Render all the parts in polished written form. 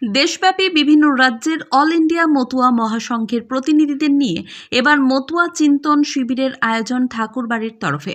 দেশব্যাপী বিভিন্ন রাজ্যের অল ইন্ডিয়া মতুয়া মহাসংঘের প্রতিনিধিদের নিয়ে এবার মতুয়া চিন্তন শিবিরের আয়োজন ঠাকুরবাড়ির তরফে।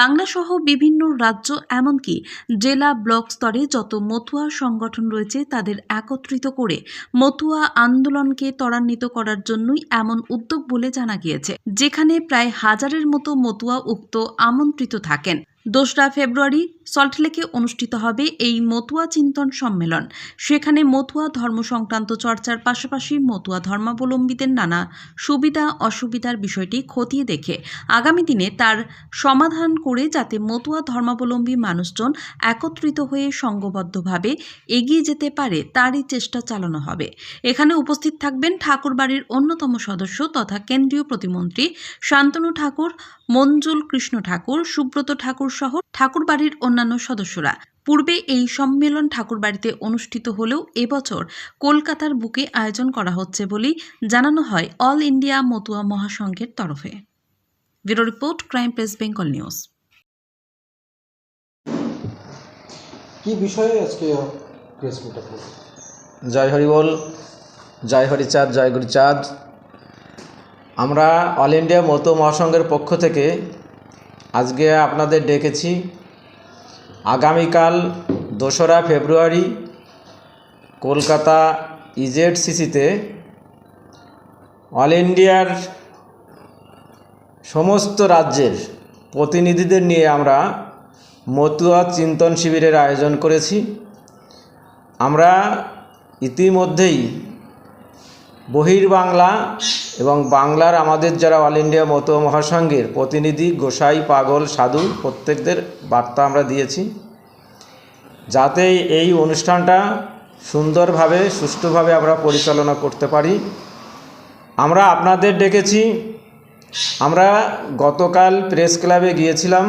বাংলাসহ বিভিন্ন রাজ্য এমনকি জেলা ব্লক স্তরে যত মতুয়া সংগঠন রয়েছে তাদের একত্রিত করে মতুয়া আন্দোলনকে ত্বরান্বিত করার জন্যই এমন উদ্যোগ বলে জানা গিয়েছে, যেখানে প্রায় 1000-এর মতো মতুয়া উক্ত আমন্ত্রিত থাকেন। 2রা ফেব্রুয়ারি সল্টলেকে অনুষ্ঠিত হবে এই মতুয়া চিন্তন সম্মেলন। সেখানে মতুয়া ধর্ম সংক্রান্ত চর্চার পাশাপাশি মতুয়া ধর্মাবলম্বীদের নানা সুবিধা অসুবিধার বিষয়টি খতিয়ে দেখে আগামী দিনে তার সমাধান করে যাতে মতুয়া ধর্মাবলম্বী মানুষজন একত্রিত হয়ে সংঘবদ্ধভাবে এগিয়ে যেতে পারে তারই চেষ্টা চালানো হবে। এখানে উপস্থিত থাকবেন ঠাকুরবাড়ির অন্যতম সদস্য তথা কেন্দ্রীয় প্রতিমন্ত্রী শান্তনু ঠাকুর, মঞ্জুল কৃষ্ণ ঠাকুর, সুব্রত ঠাকুর সহ ঠাকুরবাড়ির অন্যান্য সদস্যরা। পূর্বে এই সম্মেলন ঠাকুরবাড়িতে অনুষ্ঠিত হলেও এবছর কলকাতার বুকে আয়োজন করা হচ্ছে বলেই জানানো হয় অল ইন্ডিয়া মতুয়া মহাসংঘের তরফে। Bureau report, crime press Bengal news. কি বিষয়ে আজকে প্রেস মিট আপনি? জয় হরি বল, জয় হরিচাঁদ, জয় গুরুচাঁদ। আমরা অল ইন্ডিয়া মতুয়া মহাসংঘের পক্ষ থেকে আজকে আপনাদের ডেকেছি আগামীকাল 2রা ফেব্রুয়ারি কলকাতা ইজেডসিসিতে অল ইন্ডিয়ার সমস্ত রাজ্যের প্রতিনিধিদের নিয়ে আমরা মতুয়া চিন্তন শিবিরের আয়োজন করেছি। আমরা ইতিমধ্যেই বহির্বাংলা এবং বাংলার আমাদের যারা অল ইন্ডিয়া মতুয়া মহাসংঘের প্রতিনিধি, গোসাই, পাগল, সাধু প্রত্যেকদের বার্তা আমরা দিয়েছি যাতে এই অনুষ্ঠানটা সুন্দরভাবে সুষ্ঠুভাবে আমরা পরিচালনা করতে পারি। আমরা আপনাদের ডেকেছি। আমরা গতকাল প্রেস ক্লাবে গিয়েছিলাম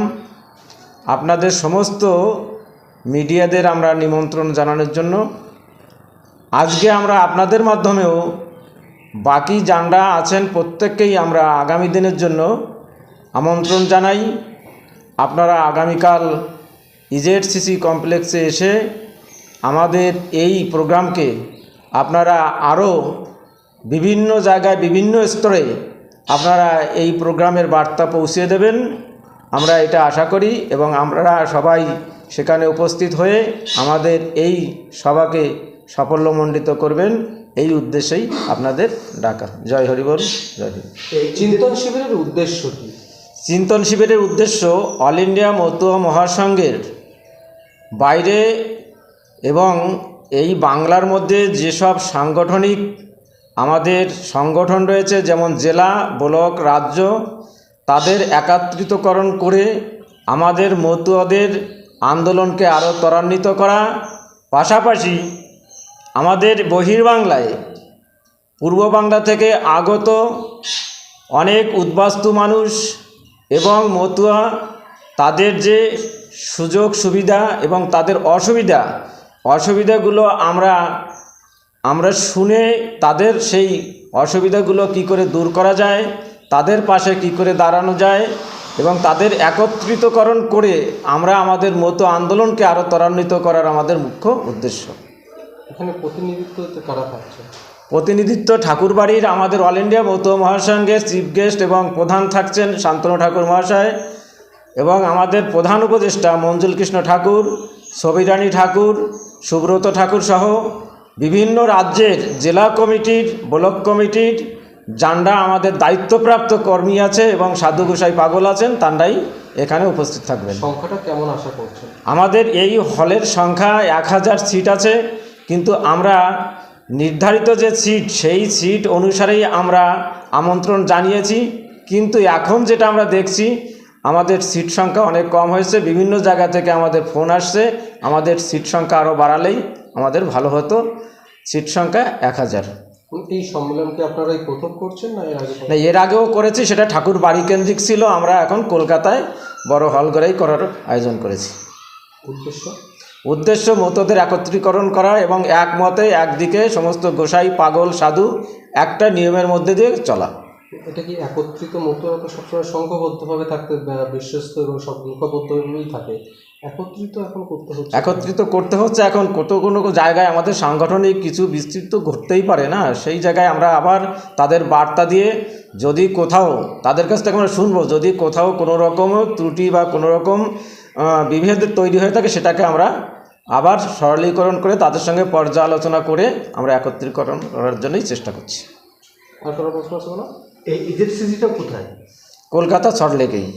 আপনাদের সমস্ত মিডিয়াদের আমরা নিমন্ত্রণ জানানোর জন্য। আজকে আমরা আপনাদের মাধ্যমেও বাকি যারা আছেন প্রত্যেককেই আমরা আগামী দিনের জন্য আমন্ত্রণ জানাই। আপনারা আগামীকাল ইজেডসিসি কমপ্লেক্সে এসে আমাদের এই প্রোগ্রামকে আপনারা আরও বিভিন্ন জায়গায় বিভিন্ন স্তরে আপনারা এই প্রোগ্রামের বার্তা পৌঁছে দেবেন, আমরা এটা আশা করি। এবং আমরা সবাই সেখানে উপস্থিত হয়ে আমাদের এই সভাকে সাফল্যমণ্ডিত করবেন, এই উদ্দেশ্যেই আপনাদের ডাকা। জয় হরি বল, জয় হরি। এই চিন্তন শিবিরের উদ্দেশ্য কি? চিন্তন শিবিরের উদ্দেশ্য অল ইন্ডিয়া মতুয়া মহাসংঘের বাইরে এবং এই বাংলার মধ্যে যেসব সাংগঠনিক আমাদের সংগঠন রয়েছে, যেমন জেলা, ব্লক, রাজ্য, তাদের একত্রিতকরণ করে আমাদের মতুয়াদের আন্দোলনকে আরও ত্বরান্বিত করা, পাশাপাশি আমাদের বহির্বাংলায় পূর্ব বাংলা থেকে আগত অনেক উদ্বাস্তু মানুষ এবং মতুয়া, তাদের যে সুযোগ সুবিধা এবং তাদের অসুবিধাগুলো আমরা শুনে তাদের সেই অসুবিধাগুলো কি করে দূর করা যায়, তাদের পাশে কি করে দাঁড়ানো যায় এবং তাদের একত্রিতকরণ করে আমরা আমাদের মতুয়া আন্দোলনকে আরও ত্বরান্বিত করার আমাদের মুখ্য উদ্দেশ্য। এখানে প্রতিনিধিত্ব কারা থাকছে? প্রতিনিধিত্ব ঠাকুরবাড়ির আমাদের অল ইন্ডিয়া মতুয়া মহাসংঘের চিফ গেস্ট এবং প্রধান থাকছেন শান্তনু ঠাকুর মহাশয়, এবং আমাদের প্রধান উপদেষ্টা মঞ্জুল কৃষ্ণ ঠাকুর, সবিরানী ঠাকুর, সুব্রত ঠাকুর সহ বিভিন্ন রাজ্যের জেলা কমিটির, ব্লক কমিটির যারা আমাদের দায়িত্বপ্রাপ্ত কর্মী আছে এবং সাধু গোসাই পাগল আছেন, তাঁরাই এখানে উপস্থিত থাকবেন। সংখ্যাটা কেমন আশা করছেন? আমাদের এই হলের সংখ্যা 1000 সিট আছে, কিন্তু আমরা নির্ধারিত যে সিট সেই সিট অনুসারেই আমরা আমন্ত্রণ জানিয়েছি। কিন্তু এখন যেটা আমরা দেখছি আমাদের সিট সংখ্যা অনেক কম হয়েছে। বিভিন্ন জায়গা থেকে আমাদের ফোন আসছে আমাদের সিট সংখ্যা আরও বাড়ালেই আমাদের ভালো হতো। সিট সংখ্যা 1000। এই সম্মেলনকে আপনারা এই প্রথম করছেন না এর আগেও করেছি, সেটা ঠাকুর বাড়ি কেন্দ্রিক ছিল। আমরা এখন কলকাতায় বড় হল করেই করার আয়োজন করেছি। উদ্দেশ্য মতুয়াদের একত্রীকরণ করা এবং একমতে একদিকে সমস্ত গোসাই, পাগল, সাধু একটা নিয়মের মধ্যে দিয়ে চলা। এটা কি একত্রিত মতুয়া তো সবসময় সংঘবদ্ধভাবে থাকতে বিশ্বস্ত এবং সব ঐক্যবদ্ধভাবেই থাকে, একত্রিত এখন করতে হচ্ছে? একত্রিত করতে হচ্ছে। এখন কোনো জায়গায় আমাদের সাংগঠনিক কিছু বিস্তৃত ঘটতেই পারে না, সেই জায়গায় আমরা আবার তাদের বার্তা দিয়ে যদি কোথাও তাদের কাছ থেকে আমরা শুনবো, যদি কোথাও কোনো রকম ত্রুটি বা কোনো রকম বিভেদ তৈরি হয়ে থাকে, সেটাকে আমরা আবার সরলীকরণ করে তাদের সঙ্গে পর্যালোচনা করে আমরা একত্রীকরণ করার জন্যই চেষ্টা করছি। আর কোনো প্রশ্ন আছে কোনো? এই ঈদের স্মৃতিটা কোথায়? কলকাতা সল্টলেকেই।